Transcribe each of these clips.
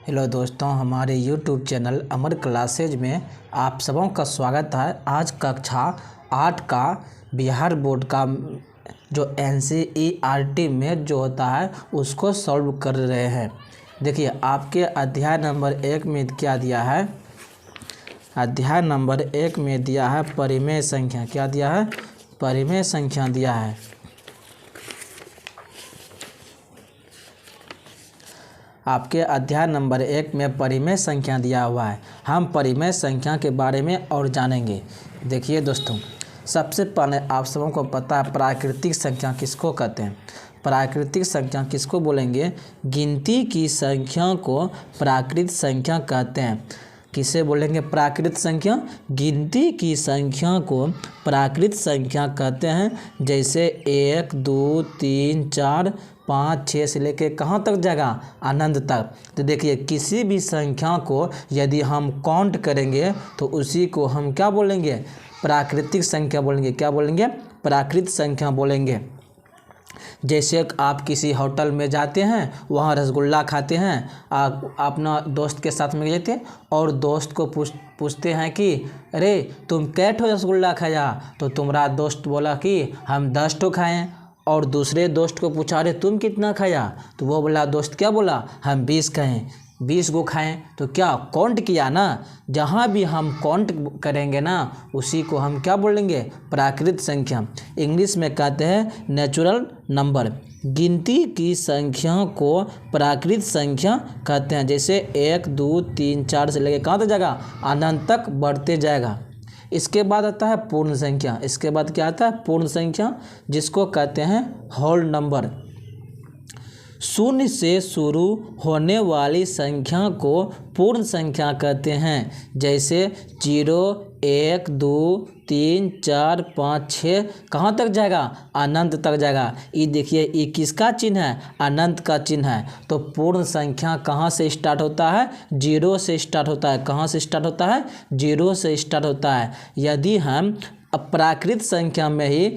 Hello दोस्तों, हमारे YouTube channel अमर classes में आप सबों का स्वागत है। आज कक्षा 8 का बिहार बोर्ड का जो NCERT में जो होता है उसको सॉल्व कर रहे हैं। देखिए, आपके अध्याय नंबर 1 में क्या दिया है। अध्याय नंबर 1 में दिया है परिमेय संख्या। क्या दिया है? परिमेय संख्या दिया है। आपके अध्याय नंबर 1 में परिमेय संख्या दिया हुआ है। हम परिमेय संख्या के बारे में और जानेंगे। देखिए दोस्तों, सबसे पहले आप सबों को पता है प्राकृतिक संख्या किसको कहते हैं। प्राकृतिक संख्या किसको बोलेंगे? गिनती की संख्या को प्राकृत संख्या कहते हैं। किसे बोलेंगे? प्राकृत संख्या। गिनती की संख्या को प्राकृत संख्या कहते हैं। जैसे 1 2 3 4 5 6 से लेके कहाँ तक जाएगा? अनंत तक। तो देखिए, किसी भी संख्या को यदि हम काउंट करेंगे तो उसी को हम क्या बोलेंगे? प्राकृतिक संख्या बोलेंगे। क्या बोलेंगे? प्राकृत संख्या बोलेंगे। जैसे आप किसी होटल में जाते हैं, वहाँ रसगुल्ला खाते हैं, आप अपना दोस्त के साथ में जाते और दोस्त को पूछते हैं कि अरे तुम कै ठो रसगुल्ला खाया? तो तुम्हारा दोस्त बोला कि हम 10 ठो खाएँ। और दूसरे दोस्त को पूछा अरे तुम कितना खाया? तो वो बोला, दोस्त क्या बोला? हम 20 खाएँ, 20 को खाएँ। तो क्या काउंट किया ना? जहाँ भी हम काउंट करेंगे ना उसी को हम क्या बोलेंगे? प्राकृत संख्या। इंग्लिश में कहते हैं नेचुरल नंबर। गिनती की संख्या को प्राकृत संख्या कहते हैं। जैसे 1 2 3 4 से लेकर कहाँ तक जाएगा? अनंत तक बढ़ते जाएगा। इसके बाद आता है पूर्ण संख्या। इसके बाद क्या आता है? पूर्ण संख्या, जिसको कहते हैं होल नंबर। शून्य से शुरू होने वाली संख्या को पूर्ण संख्या कहते हैं। जैसे 0 1 2 3 4 5 6 कहाँ तक जाएगा? अनंत तक जाएगा। ये देखिए, ये किसका चिन्ह है? अनंत का चिन्ह है। तो पूर्ण संख्या कहाँ से स्टार्ट होता है? 0 से स्टार्ट होता है। कहाँ से स्टार्ट होता है? 0 से स्टार्ट होता है। यदि हम प्राकृत संख्या में ही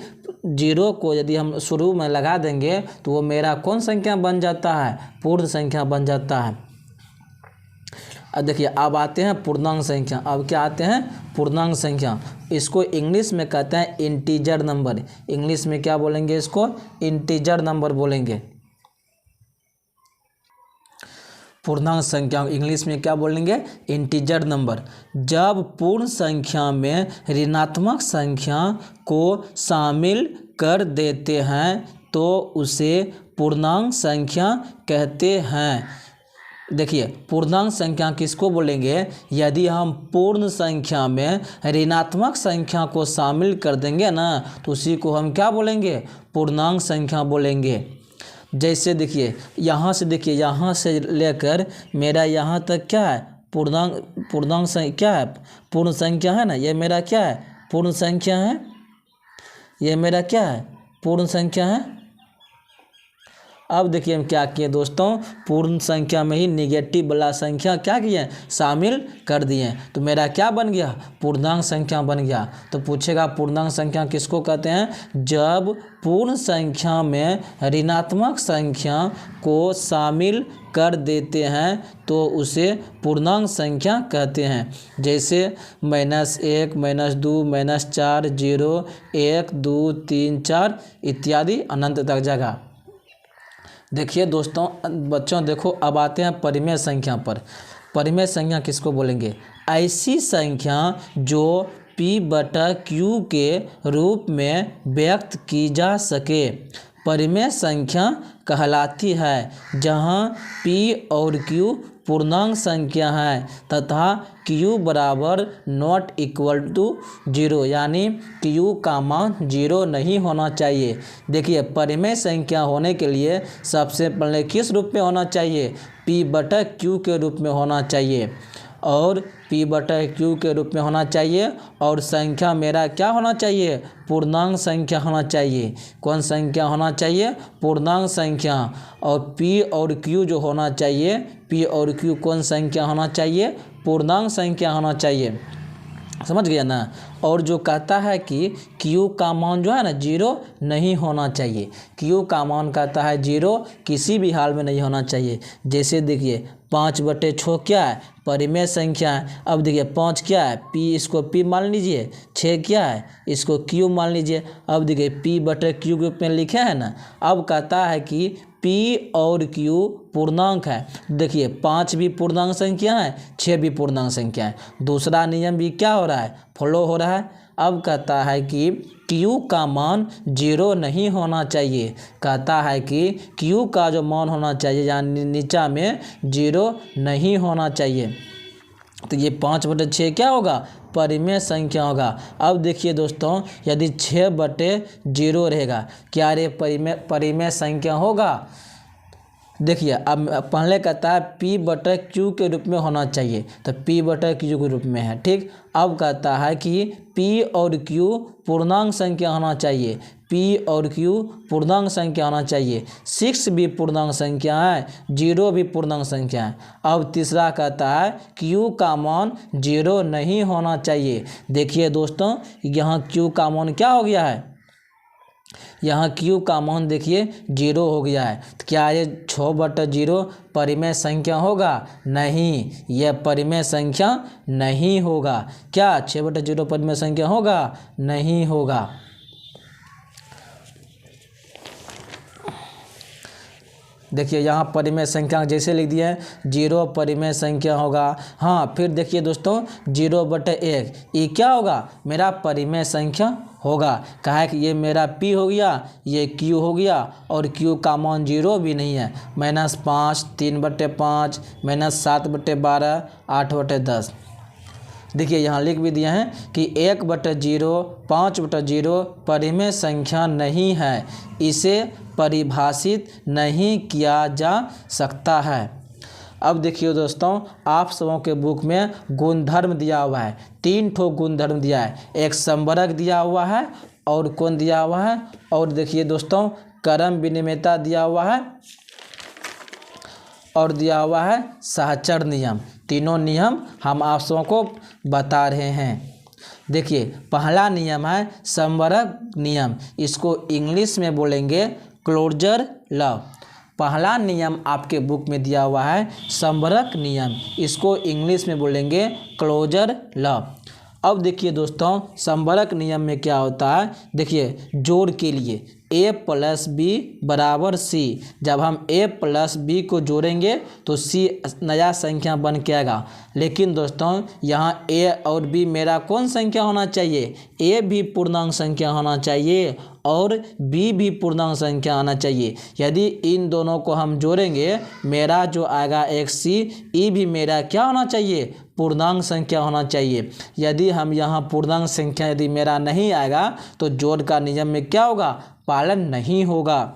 0 को यदि हम शुरू में लगा देंगे तो वो मेरा कौन संख्या बन जाता है? पूर्ण संख्या बन जाता है। अब देखिए, अब आते हैं पूर्णांक संख्या। अब क्या आते हैं? पूर्णांक संख्या। इसको इंग्लिश में कहते हैं इंटीजर नंबर। इंग्लिश में क्या बोलेंगे? इसको इंटीजर नंबर बोलेंगे। पूर्णांक संख्या इंग्लिश में क्या बोलेंगे? Integer number. जब पूर्ण संख्या में ऋणात्मक संख्या को शामिल कर देते हैं तो उसे पूर्णांक संख्या कहते हैं। देखिए, पूर्णांक संख्या किसको बोलेंगे? यदि हम पूर्ण संख्या में ऋणात्मक संख्या को शामिल कर देंगे ना तो उसी को हम क्या बोलेंगे? पूर्णांक संख्या बोलेंगे। जैसे देखिए, यहाँ से देखिए, यहाँ से लेकर मेरा यहाँ तक क्या है? पूर्णांक संख्या क्या है? पूर्ण संख्या है ना। ये मेरा क्या है? पूर्ण संख्या है। ये मेरा क्या है? पूर्ण संख्या है। अब देखिए हम क्या किए दोस्तों, पूर्ण संख्या में ही निगेटिव वाला संख्या क्या किए? शामिल कर दिए। तो मेरा क्या बन गया? पूर्णांक संख्या बन गया। तो पूछेगा पूर्णांक संख्या किसको कहते हैं? जब पूर्ण संख्या में ऋणात्मक संख्या को शामिल कर देते हैं तो उसे पूर्णांक संख्या कहते हैं। जैसे -1 -2 -4 0 1 2 3 4 इत्यादि अनंत तक जाएगा। देखिए दोस्तों, बच्चों देखो, अब आते हैं परिमेय संख्या पर। परिमेय संख्या किसको बोलेंगे? ऐसी संख्या जो P/Q के रूप में व्यक्त की जा सके परिमेय संख्या कहलाती है। जहाँ P और Q पूर्णांक संख्या है तथा Q बराबर नॉट इक्वल टू 0, यानी Q का मान 0 नहीं होना चाहिए। देखिए, परिमेय संख्या होने के लिए सबसे पहले किस रूप में होना चाहिए? P/Q के रूप में होना चाहिए। और P/Q के रूप में होना चाहिए। और संख्या मेरा क्या होना चाहिए? पूर्णांक संख्या होना चाहिए। कौन संख्या होना चाहिए? पूर्णांक संख्या। और P और Q जो होना चाहिए, P और Q कौन संख्या होना चाहिए? पूर्णांक संख्या होना चाहिए। समझ गया ना। और जो कहता है कि Q का मान जो है ना 0 नहीं होना चाहिए, Q का मान कहता है 0 किसी भी हाल में नहीं होना चाहिए। जैसे देखिए 5/6 क्या है, परिमेय संख्या है। अब देखिए 5 क्या है, P, इसको P मान लीजिए। 6 क्या है, इसको Q मान लीजिए। अब देखिए P/Q के रूप में लिखे हैं ना। अब कहता है कि P और Q पूर्णांक है। देखिए 5 भी पूर्णांक संख्या है, 6 भी पूर्णांक संख्या है। दूसरा नियम भी क्या हो रहा है, फॉलो हो रहा है। अब कहता है कि Q का मान 0 नहीं होना चाहिए। कहता है कि Q का जो मान होना चाहिए यानी नीचा में 0 नहीं होना चाहिए। तो ये 5/6 क्या होगा, परिमेय संख्या होगा। अब देखिए दोस्तों, यदि 6/0 रहेगा, क्या ये परिमेय संख्या होगा। देखिए अब पहले कहता है P/Q के रूप में होना चाहिए, तो P/Q के रूप में है, ठीक। अब कहता है कि P और Q पूर्णांक संख्या होना चाहिए, P और Q पूर्णांक संख्या होना चाहिए। 6 भी पूर्णांक संख्या है, 0 भी पूर्णांक संख्या है। अब तीसरा कहता है Q का मान 0 नहीं होना चाहिए। देखिए दोस्तों, यहाँ Q का मान क्या हो गया है, यहाँ Q का मान देखिए 0 हो गया है। तो क्या ये 6/0 परिमेय संख्या होगा, नहीं, यह परिमेय संख्या नहीं होगा। क्या 6/0 परिमेय संख्या होगा, नहीं होगा। देखिए यहाँ परिमेय संख्या जैसे लिख दिए हैं, 0 परिमेय संख्या होगा। हाँ, फिर देखिए दोस्तों 0/1 ये क्या होगा, मेरा परिमेय संख्या होगा। कहा है कि ये मेरा P हो गया, ये Q हो गया, और Q का मान 0 भी नहीं है। -5, 3/5, -7/12, 8/10। देखिए यहाँ लिख भी दिए हैं कि 1/0, 5/0 परिमेय संख्या नहीं है, इसे परिभाषित नहीं किया जा सकता है। अब देखिए दोस्तों, आप सबों के बुक में गुणधर्म दिया हुआ है, 3 ठो गुणधर्म दिया है। एक संवरक दिया हुआ है, और कौन दिया हुआ है, और देखिए दोस्तों क्रम विनिमेयता दिया हुआ है, और दिया हुआ है सहचर नियम। तीनों नियम हम आप सबों को बता रहे हैं। देखिए पहला नियम है संवरक नियम, इसको इंग्लिश में बोलेंगे क्लोजर लॉ। पहला नियम आपके बुक में दिया हुआ है संवरक नियम, इसको इंग्लिश में बोलेंगे क्लोजर लॉ। अब देखिए दोस्तों, संवरक नियम में क्या होता है, देखिए जोड़ के लिए A+B = C। जब हम A+B को जोड़ेंगे तो C नया संख्या बन के आएगा। लेकिन दोस्तों यहाँ A और B मेरा कौन संख्या होना चाहिए, A भी पूर्णांक संख्या होना चाहिए और B भी पूर्णांक संख्या आना चाहिए। यदि इन दोनों को हम जोड़ेंगे, मेरा जो आएगा एक C, E भी मेरा क्या होना चाहिए, पूर्णांक संख्या होना चाहिए। यदि हम यहाँ पूर्णांक संख्या यदि मेरा नहीं आएगा तो जोड़ का नियम में क्या होगा, पालन नहीं होगा।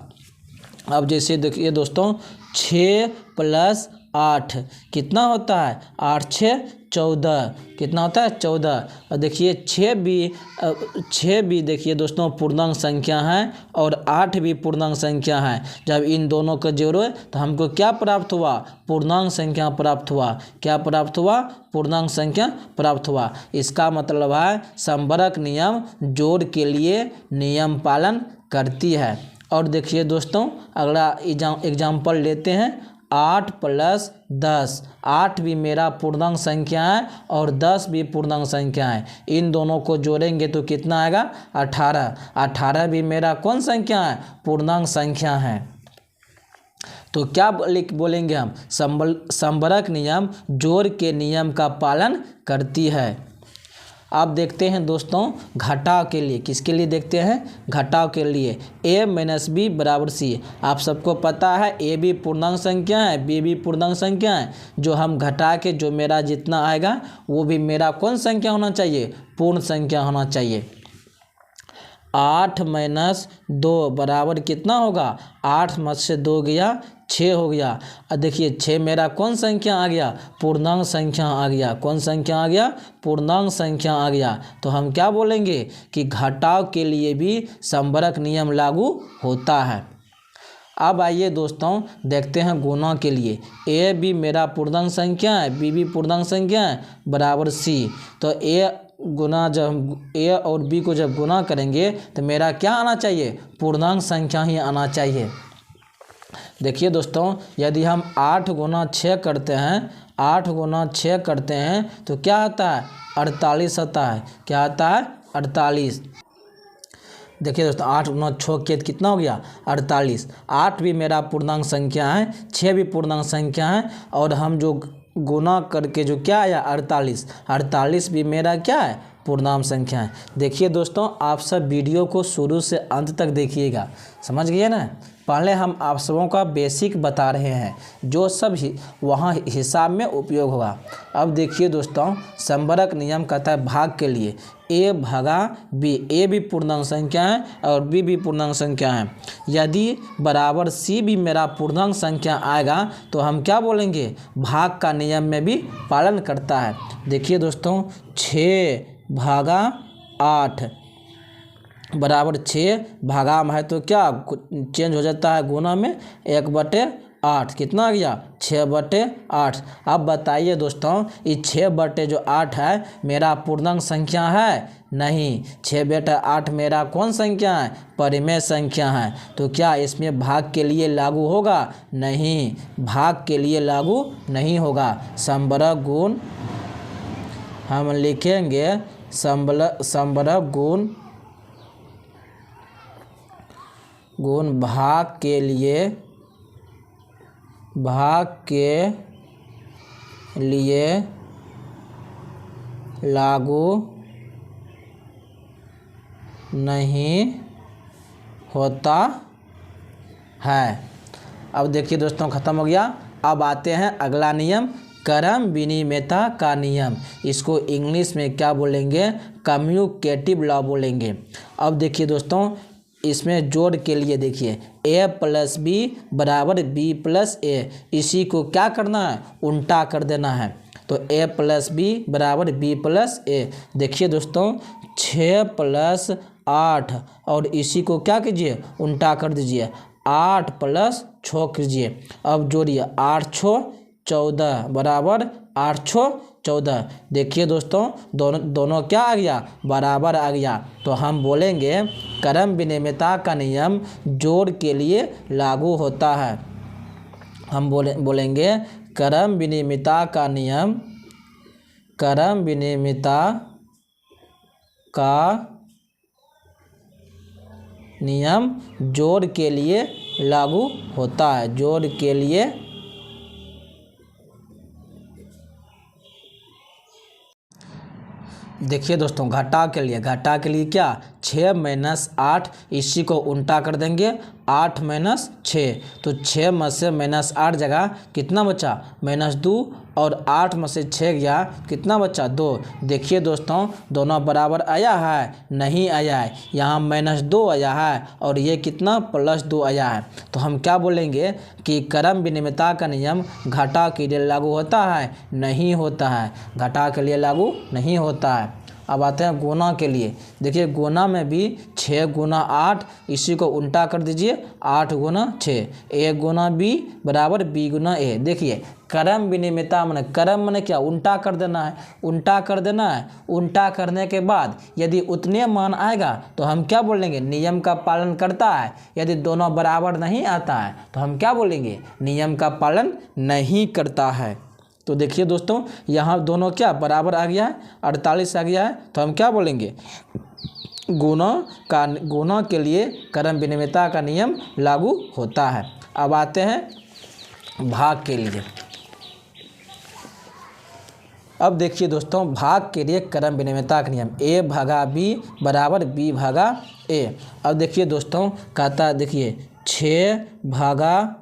अब जैसे देखिए दोस्तों 6 + 8 कितना होता है, 8 × 6 = 14, कितना होता है 14। और देखिए 6 भी देखिए दोस्तों पूर्णांक संख्या है, और 8 भी पूर्णांक संख्या है। जब इन दोनों को जोड़ो तो हमको क्या प्राप्त हुआ, पूर्णांक संख्या प्राप्त हुआ। क्या प्राप्त हुआ, पूर्णांक संख्या प्राप्त हुआ। इसका मतलब है संवरक नियम जोड़ के लिए नियम पालन करती है। और देखिए दोस्तों अगला एग्जाम्पल लेते हैं, 8 + 10। 8 भी मेरा पूर्णांक संख्या है और 10 भी पूर्णांक संख्या है। इन दोनों को जोड़ेंगे तो कितना आएगा, 18। 18 भी मेरा कौन संख्या है, पूर्णांक संख्या है। तो क्या बोलेंगे हम, संवरक नियम जोड़ के नियम का पालन करती है। आप देखते हैं दोस्तों घटाव के लिए, किसके लिए देखते हैं, घटाव के लिए A - B = C। आप सबको पता है A भी पूर्णांक संख्या है, B भी पूर्णांक संख्या है। जो हम घटा के जो मेरा जितना आएगा वो भी मेरा कौन संख्या होना चाहिए, पूर्ण संख्या होना चाहिए। 8 - 2 बराबर कितना होगा, 8 में से 2 गया 6 हो गया। और देखिए 6 मेरा कौन संख्या आ गया, पूर्णांक संख्या आ गया। कौन संख्या आ गया, पूर्णांक संख्या आ गया। तो हम क्या बोलेंगे कि घटाव के लिए भी संवरक नियम लागू होता है। अब आइए दोस्तों देखते हैं गुणा के लिए। A भी मेरा पूर्णांक संख्या है, B भी पूर्णांक संख्या है, = C। तो A गुना जब ए और बी को जब गुना करेंगे तो मेरा क्या आना चाहिए, पूर्णांक संख्या ही आना चाहिए। देखिए दोस्तों, यदि हम 8 गुना 6 करते हैं, 8 गुना 6 करते हैं तो क्या आता है, 48 आता है। क्या आता है, 48। देखिए दोस्तों, 8 गुना 6 कितना हो गया, 48। 8 भी मेरा पूर्णांक संख्या है, 6 भी पूर्णांक संख्या है, और हम जो गुना करके जो क्या आया 48, 48 भी मेरा क्या है, पूर्णांक संख्या है। देखिए दोस्तों, आप सब वीडियो को शुरू से अंत तक देखिएगा, समझ गए ना। पहले हम आप सबों का बेसिक बता रहे हैं, जो सब वहाँ हिसाब में उपयोग होगा। अब देखिए दोस्तों, संबरक नियम कहता है भाग के लिए a भागा b, a भी पूर्णांक संख्या है और b भी पूर्णांक संख्या है। यदि बराबर c भी मेरा पूर्णांक संख्या आएगा तो हम क्या बोलेंगे, भाग का नियम में भी पालन करता है। देखिए दोस्तों, 6 भागा 8 बराबर 6 भागा में है तो क्या चेंज हो जाता है गुना में, 1/8 कितना आ गया, 6/8। अब बताइए दोस्तों, ये 6/8 है मेरा पूर्णांक संख्या है, नहीं। 6/8 मेरा कौन संख्या है, परिमेय संख्या है। तो क्या इसमें भाग के लिए लागू होगा, नहीं, भाग के लिए लागू नहीं होगा। संबरक गुण हम लिखेंगे, संबरक गुण भाग के लिए लागू नहीं होता है। अब देखिए दोस्तों, खत्म हो गया। अब आते हैं अगला नियम, क्रम विनिमेयता का नियम। इसको इंग्लिश में क्या बोलेंगे, कम्युटेटिव लॉ बोलेंगे। अब देखिए दोस्तों, इसमें जोड़ के लिए देखिए a + b बराबर b + a, इसी को क्या करना है, उल्टा कर देना है। तो a + b बराबर b + a। देखिए दोस्तों, 6 + 8 और इसी को क्या कीजिए, उल्टा कर दीजिए, 8 + 6 कीजिए। अब जोड़िए, 8 × 6 = 14 बराबर 8 × 6 = 14। देखिए दोस्तों, दोनों क्या आ गया, बराबर आ गया। तो हम बोलेंगे क्रम विनिमेयता का नियम जोड़ के लिए लागू होता है। हम बोलेंगे क्रम विनिमेयता का नियम जोड़ के लिए लागू होता है, जोड़ के लिए। देखिए दोस्तों, घटा के लिए क्या, 6 - 8 इसी को उल्टा कर देंगे, 8 - 6 तो 6 में से -8 जगह कितना बचा, -2, और 8 में से 6 गया कितना बचा, 2। देखिए दोस्तों, दोनों बराबर आया है, नहीं आया है, यहाँ -2 आया है और ये कितना +2 आया है। तो हम क्या बोलेंगे कि क्रम विनिमेयता का नियम घटा के लिए लागू होता है, नहीं होता है, घटा के लिए लागू नहीं होता है। अब आते हैं गुना के लिए। देखिए गुना में भी 6 × 8 इसी को उल्टा कर दीजिए, 8 × 6, a × b बराबर b × a। देखिए क्रम विनिमेयता माने, क्रम माने क्या, उल्टा कर देना है, उल्टा कर देना है। उल्टा करने के बाद यदि उतने मान आएगा तो हम क्या बोलेंगे, नियम का पालन करता है। यदि दोनों बराबर नहीं आता है तो हम क्या बोलेंगे, नियम का पालन नहीं करता है। तो देखिए दोस्तों, यहाँ दोनों क्या बराबर आ गया है, 48 आ गया है। तो हम क्या बोलेंगे, गुना के लिए क्रम विनिमेयता का नियम लागू होता है। अब आते हैं भाग के लिए। अब देखिए दोस्तों, भाग के लिए क्रम विनिमेयता का नियम a भागा b बराबर b भागा a। अब देखिए दोस्तों, कहता है, देखिए 6 भागा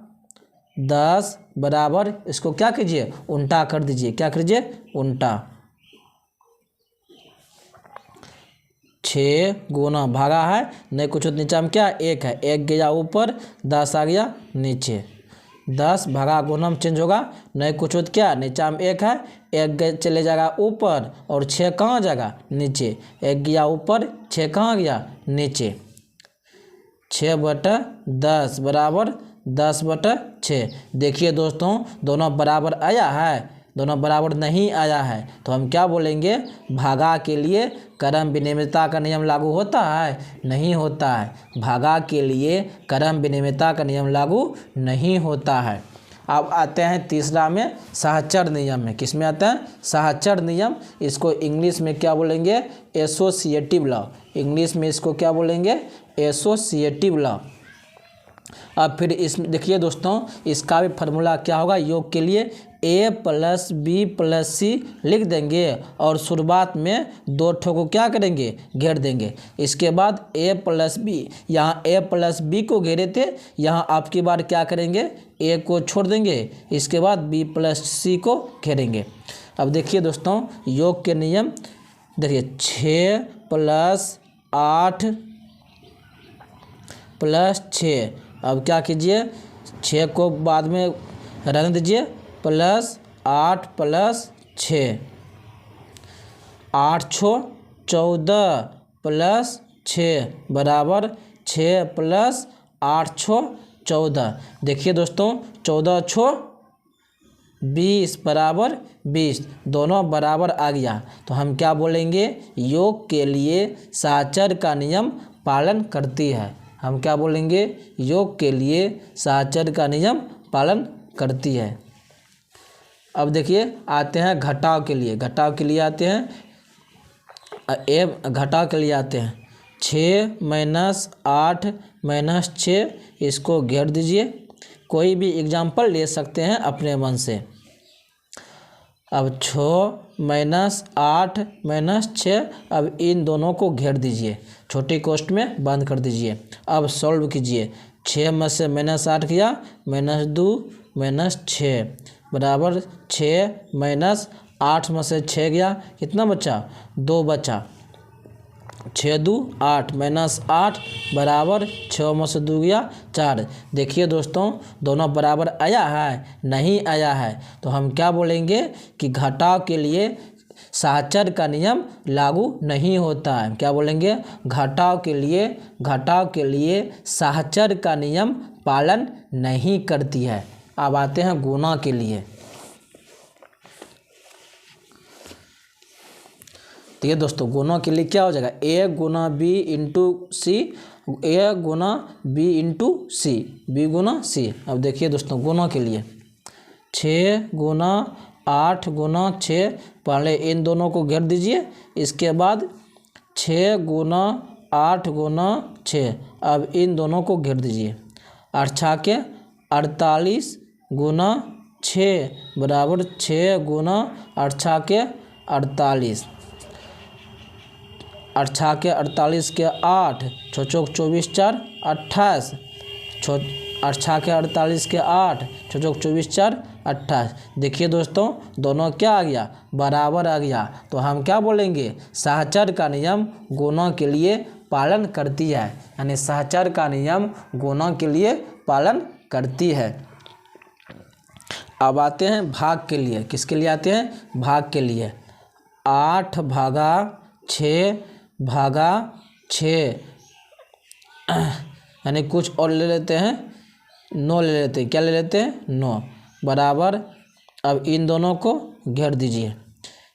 10 बराबर, इसको क्या कीजिए, उल्टा कर दीजिए, क्या कीजिए, उल्टा। 6 गुना भागा है, नहीं कुछ नीचे में क्या 1 है, 1 गया ऊपर, 10 आ गया नीचे। 10 भागा गुना में चेंज होगा, नहीं कुछ क्या, नीचे में 1 है, 1 चले जाएगा ऊपर और 6 कहाँ जाएगा, नीचे। 1 गया ऊपर, 6 कहाँ गया, नीचे। 6/10 बराबर 10/6। देखिए दोस्तों, दोनों बराबर आया है, दोनों बराबर नहीं आया है तो हम क्या बोलेंगे, भागा के लिए क्रम विनिमयता का नियम लागू होता है, नहीं होता है। भागा के लिए क्रम विनिमयता का नियम लागू नहीं होता है। अब आते हैं तीसरा में सहचर नियम में। किस में आता है, सहचर नियम। इसको इंग्लिश में क्या बोलेंगे, एसोसिएटिव लॉ। इंग्लिश में इसको क्या बोलेंगे, एसोसिएटिव लॉ। अब फिर इसमें देखिए दोस्तों, इसका भी फार्मूला क्या होगा, योग के लिए a प्लस बी प्लस सी लिख देंगे और शुरुआत में दो ठो को क्या करेंगे, घेर देंगे। इसके बाद a प्लस बी, यहाँ a प्लस बी को घेरे थे, यहाँ आपकी बार क्या करेंगे, a को छोड़ देंगे, इसके बाद b प्लस सी को घेरेंगे। अब देखिए दोस्तों, योग के नियम देखिए 6 प्लस 8 प्लस 6। अब क्या कीजिए, 6 को बाद में रहने दीजिए, प्लस 8 प्लस 6, 8 छो 14 प्लस 6 बराबर 6 प्लस 8 छो 14। देखिए दोस्तों, 14 छो 20 बराबर 20, दोनों बराबर आ गया। तो हम क्या बोलेंगे, योग के लिए सहचर का नियम पालन करती है। हम क्या बोलेंगे, योग के लिए सहचर का नियम पालन करती है। अब देखिए आते हैं घटाव के लिए। घटाव के लिए आते हैं, घटाव के लिए आते हैं 6 माइनस 8 माइनस 6, इसको घेर दीजिए। कोई भी एग्जाम्पल ले सकते हैं अपने मन से। अब 6 माइनस 8 माइनस 6, अब इन दोनों को घेर दीजिए, छोटी कोष्ठ में बंद कर दीजिए। अब सॉल्व कीजिए, 6 में से माइनस 8 किया, -2 -6 बराबर 6 माइनस 8 में से 6 गया, कितना बचा, 2 बचा। 6 2 8 माइनस 8 बराबर 6 में से 2 गया 4। देखिए दोस्तों, दोनों बराबर आया है, नहीं आया है तो हम क्या बोलेंगे कि घटाव के लिए सहचर का नियम लागू नहीं होता है। क्या बोलेंगे, घटाव के लिए सहचर का नियम पालन नहीं करती है। अब आते हैं गुणा के लिए। तो ये दोस्तों, गुणा के लिए क्या हो जाएगा, a गुना बी इंटू सी, a गुना बी इंटू सी, बी गुना सी। अब देखिए दोस्तों, गुणा के लिए 6 गुना 8 गुना 6, पहले इन दोनों को घेर दीजिए, इसके बाद 6 गुना 8 गुना 6, अब इन दोनों को घेर दीजिए। 8 छाके 48 गुना 6 बराबर 6 गुना 8 छाके 48, 8 छाके 48 के 8, 6 चौक 24 4 28, 8 छाके 48 के 8, 6 चौक 24 4 28। देखिए दोस्तों, दोनों क्या आ गया, बराबर आ गया। तो हम क्या बोलेंगे, सहचर का नियम गुणा के लिए पालन करती है, यानी सहचर का नियम गुणा के लिए पालन करती है। अब आते हैं भाग के लिए। किसके लिए आते हैं, भाग के लिए। 8 भागा 6 भागा 6, यानी कुछ और ले लेते हैं, 9 ले लेते हैं। क्या ले लेते हैं, 9 बराबर, अब इन दोनों को घेर दीजिए।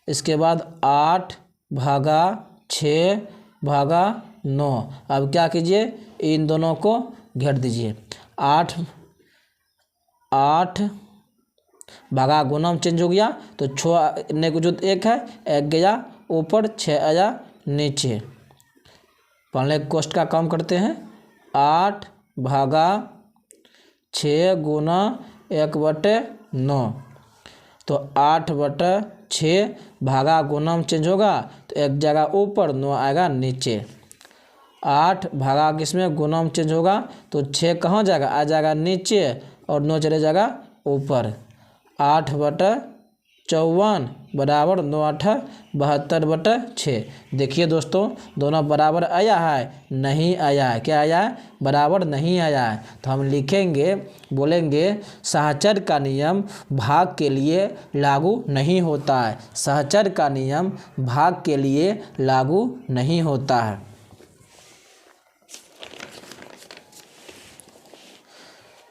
इसके बाद 8 भागा 6 भागा 9, अब क्या कीजिए, इन दोनों को घेर दीजिए। 8 भागा गुना में चेंज हो गया, तो 6 ने को जो 1 है, 1 गया ऊपर, 6 आया नीचे। पहले कोष्ठ का काम करते हैं। 8 भागा 6 गुना 1/9, तो 8/6 भागा गुना में चेंज होगा, तो 1 जगह ऊपर 9 आएगा नीचे। 8 भागा किसमें गुना में चेंज होगा, तो 6 कहाँ जाएगा, आ जाएगा नीचे और 9 चले जाएगा ऊपर। 8/54 बराबर 9 8 72/6। देखिए दोस्तों, दोनों बराबर आया है, नहीं आया है। क्या आया है, बराबर नहीं आया है। तो हम लिखेंगे, बोलेंगे सहचर का नियम भाग के लिए लागू नहीं होता है। सहचर का नियम भाग के लिए लागू नहीं होता है।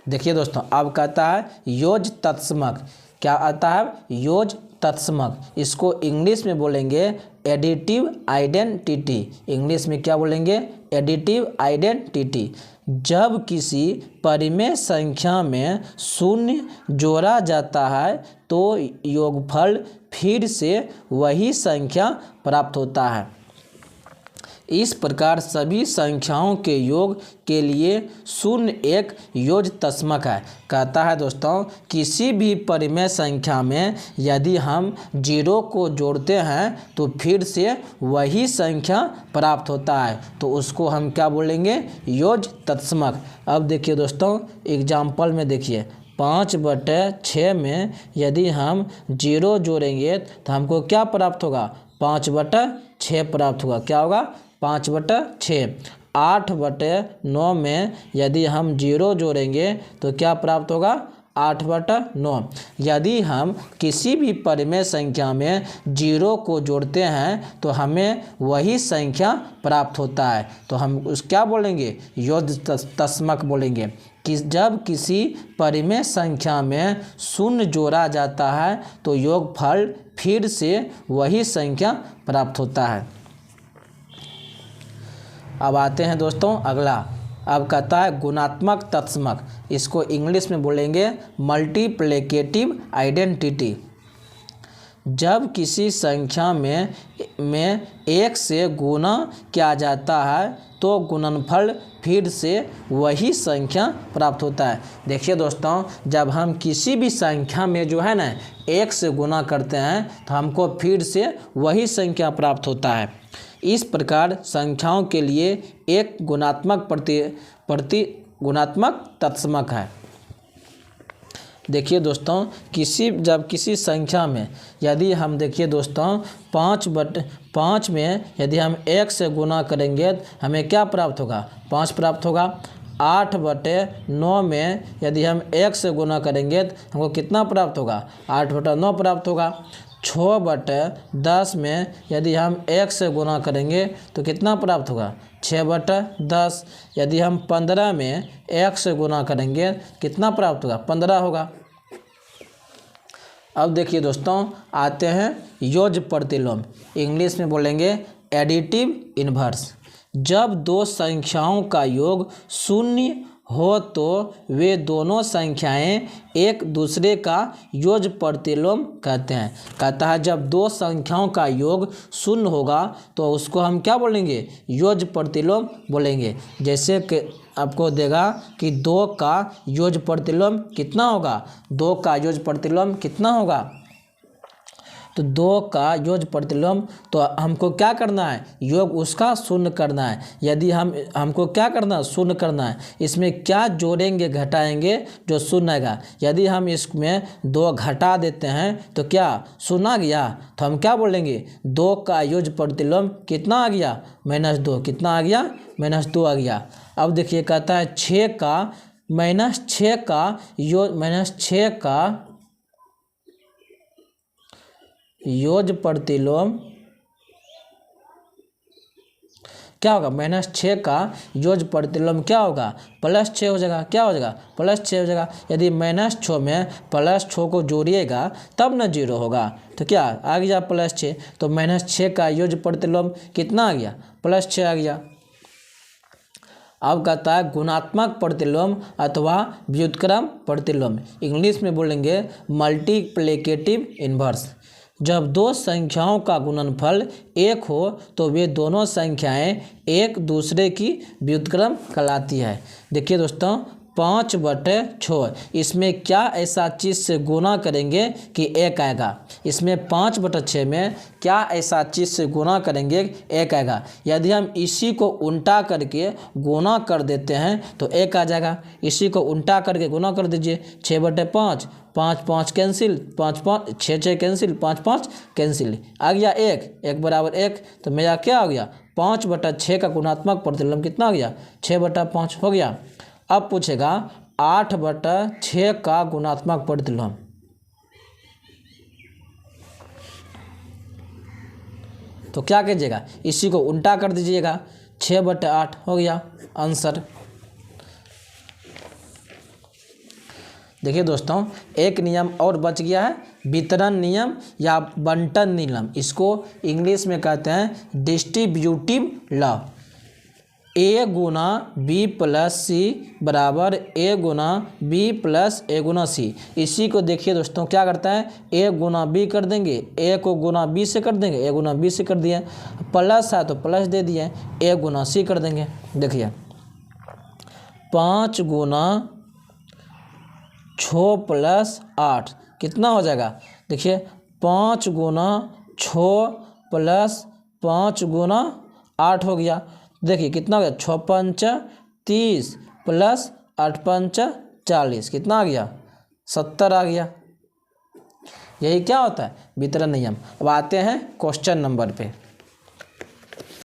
देखिए दोस्तों, अब कहता है योज तत्समक। क्या आता है, योज तत्समक। इसको इंग्लिश में बोलेंगे एडिटिव आइडेंटिटी। इंग्लिश में क्या बोलेंगे, एडिटिव आइडेंटिटी। जब किसी परिमेय संख्या में शून्य जोड़ा जाता है तो योगफल फिर से वही संख्या प्राप्त होता है। इस प्रकार सभी संख्याओं के योग के लिए शून्य एक योज तत्समक है। कहता है दोस्तों, किसी भी परिमेय संख्या में यदि हम 0 को जोड़ते हैं तो फिर से वही संख्या प्राप्त होता है, तो उसको हम क्या बोलेंगे, योज तत्समक। अब देखिए दोस्तों, एग्जाम्पल में देखिए 5/6 में यदि हम 0 जोड़ेंगे तो हमको क्या प्राप्त होगा, 5/6 प्राप्त होगा। क्या होगा, 5/6। 8/9 में यदि हम 0 जोड़ेंगे तो क्या प्राप्त होगा, 8/9। यदि हम किसी भी परिमेय संख्या में 0 को जोड़ते हैं तो हमें वही संख्या प्राप्त होता है, तो हम उस क्या बोलेंगे, योज तत्समक बोलेंगे। कि जब किसी परिमेय संख्या में शून्य जोड़ा जाता है तो योगफल फिर से वही संख्या प्राप्त होता है। अब आते हैं दोस्तों अगला। अब कहता है गुणात्मक तत्समक। इसको इंग्लिश में बोलेंगे मल्टीप्लिकेटिव आइडेंटिटी। जब किसी संख्या में 1 से गुणा किया जाता है तो गुणनफल फिर से वही संख्या प्राप्त होता है। देखिए दोस्तों, जब हम किसी भी संख्या में जो है ना 1 से गुणा करते हैं तो हमको फिर से वही संख्या प्राप्त होता है। इस प्रकार संख्याओं के लिए एक गुणात्मक गुणात्मक तत्समक है। देखिए दोस्तों, जब किसी संख्या में यदि हम देखिए दोस्तों 5/5 में यदि हम 1 से गुना करेंगे तो हमें क्या प्राप्त होगा, 5 प्राप्त होगा। 8/9 में यदि हम 1 से गुना करेंगे तो हमको कितना प्राप्त होगा, 8/9 प्राप्त होगा। 6/10 में यदि हम 1 से गुना करेंगे तो कितना प्राप्त होगा, 6/10। यदि हम 15 में 1 से गुना करेंगे कितना प्राप्त होगा, 15 होगा। अब देखिए दोस्तों, आते हैं योज प्रतिलोम। इंग्लिश में बोलेंगे एडिटिव इन्वर्स। जब दो संख्याओं का योग 0 हो तो वे दोनों संख्याएं एक दूसरे का योज प्रतिलोम कहते हैं। कहता है जब दो संख्याओं का योग 0 होगा तो उसको हम क्या बोलेंगे, योज प्रतिलोम बोलेंगे। जैसे कि आपको देगा कि 2 का योज प्रतिलोम कितना होगा, 2 का योज प्रतिलोम कितना होगा, तो 2 का योज प्रतिलोम तो हमको क्या करना है, योग उसका 0 करना है। यदि हमको क्या करना है, 0 करना है। इसमें क्या जोड़ेंगे घटाएंगे जो 0 आएगा। यदि हम इसमें 2 घटा देते हैं तो क्या 0 आ गया, तो हम क्या बोलेंगे, 2 का योज प्रतिलोम कितना आ गया, -2। कितना आ गया, -2 आ गया। अब देखिए कहता है 6 का -6 का योज प्रतिलोम क्या होगा, -6 का योज प्रतिलोम क्या होगा, +6 हो जाएगा। क्या हो जाएगा, +6 हो जाएगा। यदि -6 में +6 को जोड़िएगा तब न 0 होगा, तो क्या आ गया +6। तो -6 का योज प्रतिलोम कितना आ गया, +6 आ गया। अब कहता है गुणात्मक प्रतिलोम अथवा व्युत्क्रम प्रतिलोम। इंग्लिश में बोलेंगे मल्टीप्लिकेटिव इन्वर्स। जब दो संख्याओं का गुणनफल 1 हो तो वे दोनों संख्याएं एक दूसरे की व्युत्क्रम कहलाती है। देखिए दोस्तों 5/6, इसमें क्या ऐसा चीज़ से गुना करेंगे कि 1 आएगा। इसमें 5/6 में क्या ऐसा चीज़ से गुना करेंगे 1 आएगा। यदि हम इसी को उल्टा करके गुना कर देते हैं तो 1 आ जाएगा। इसी को उल्टा करके गुना कर दीजिए, 6/5, 5 कैंसिल, 5 6 कैंसिल, 5 कैंसिल, आ गया 1 बराबर 1। तो मेरा क्या हो गया, 5/6 का गुणात्मक प्रतिलोम कितना हो गया, 6/5 हो गया। अब पूछेगा 8/6 का गुणात्मक प्रतिलोम। तो क्या कीजिएगा, इसी को उल्टा कर दीजिएगा, 6/8 हो गया आंसर। देखिए दोस्तों, एक नियम और बच गया है, वितरण नियम या बंटन नियम। इसको इंग्लिश में कहते हैं डिस्ट्रीब्यूटिव लॉ। ए गुना बी प्लस सी बराबर ए गुना बी प्लस ए गुना सी। इसी को देखिए दोस्तों क्या करता है, ए गुना बी कर देंगे, ए को गुना बी से कर देंगे, ए गुना बी से कर दिया, प्लस है तो प्लस दे दिए, ए गुना सी कर देंगे। देखिए 5 गुना 6 प्लस 8 कितना हो जाएगा, देखिए 5 गुना 6 प्लस 5 गुना 8 हो गया। देखिए कितना हो गया, 6 पंच 30 प्लस 8 पंच 40, कितना आ गया, 70 आ गया। यही क्या होता है, वितरण नियम। अब आते हैं क्वेश्चन नंबर पे।